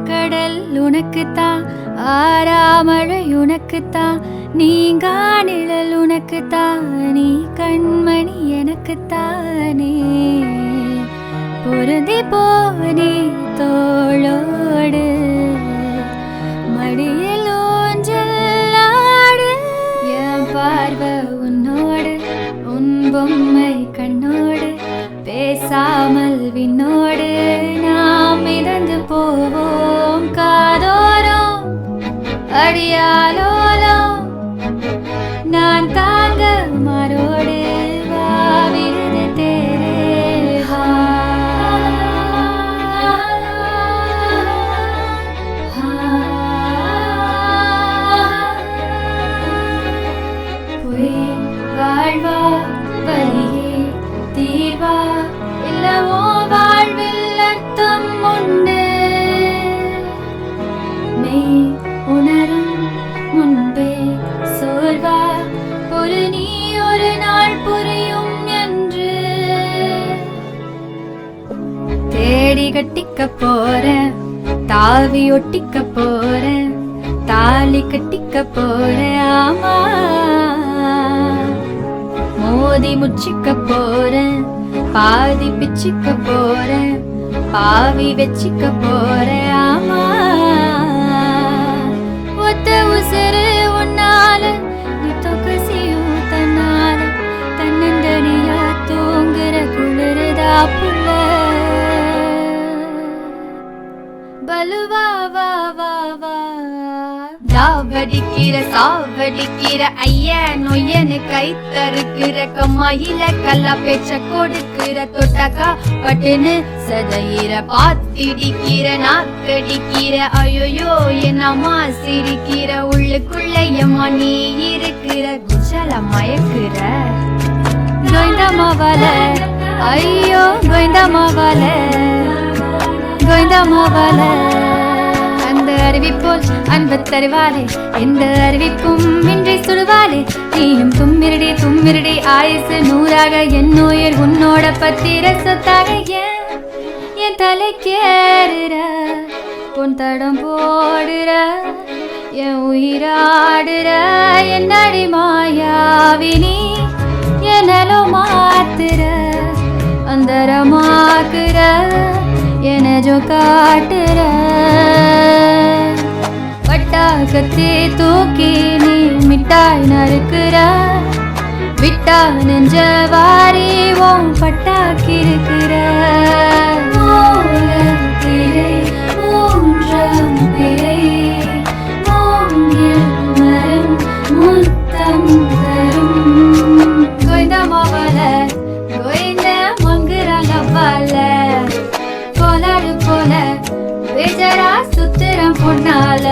ஆழ்கடல் உனக்குத்தான், ஆறாமழை உனக்குத்தான், நீங்கா நிழல் உனக்குத்தான், நீ கண்மணி எனக்குத்தானே. பொருந்தி போனே தோளோடு, மடியில் ஊஞ்சலாடு. என் பார்வை உன்னோடு, உன் பொம்மை கண்ணோடு, பேசாமல் விண்ணோடு நாம் மிதந்து போவோம் காதோரம் அடியாலோலம். நான் தாங்க மாறோடு வாவிருது தேரேவா. பொய் வாழ்வா வலியே தீர்வா, இல்லவோ வாழ்வில் அர்த்தம் உண்டு. மெய் உணரும் முன்பே சோர்வா, ஒரு நீ ஒரு நாள் புரியும் என்று. தேடி கட்டிக்க போறேன், தாவி ஒட்டிக்க போறேன், தாலி கட்டிக்க போறேன். ஆமா, மோதி முச்சிக்க போறேன், பாதி பிச்சிக்க போறேன், பாவி வச்சிக்க போறேன். ஆமா, ஒத்த உசுறு உன்னால, நீ தொக்கசியும் தன்னால, தன்னந்தனியா தூங்குற குளிருதா புள்ள. பலுவா வா வா வா, சாவடிக்கிற சாவடிக்கிற ஐயா நொய்யனு கை தருக்கிற, கம்மாயில கல்லா பேச்ச கொடுக்கிற, தொட்டாக்கா பட்டுன்னு சதையிற, பாத்திடிக்கிற நாக்கடிக்கிற. ஐயோயோ என்னம்மா சிரிக்கிற, உள்ளுக்குள்ள எம்மா நீ இருக்கிற, குச்சல மயக்குற. கோயந்தமாவால ஐயோ கோயந்தமாவால, கோயந்தமாவால. அந்த அறிவிப்போல் அன்பு தருவாளே, எந்த அறிவிப்பும் இன்றி சுடுவாளே. நீயும் தும்மிரடி தும்மிரடி, ஆயுசு நூறாக, என் உயிர் உன்னோட பத்திர சொத்தாக. என் தலைக்கேறுற, பொன் தடம் போடுற, என் உயிராடுற, என்னடி மாயாவினி. என்னலோ மாத்துற, அந்தரமாக்குற, எனஜோ காட்டுற. பட்டாக்கத்தை தூக்கி நீ மிட்டாய் நறுக்குற, விட்டா நெஞ்ச வாரிவோம் பட்டாக்கிருக்கிற. மூன்றாம் பிறை மூங்கில் மரம் முத்தம் தரும். கோயந்தமாவால கோயந்த மங்குறாங்கவால, கோலாடு போல பேஜரா சுத்திரம் பொன்னால.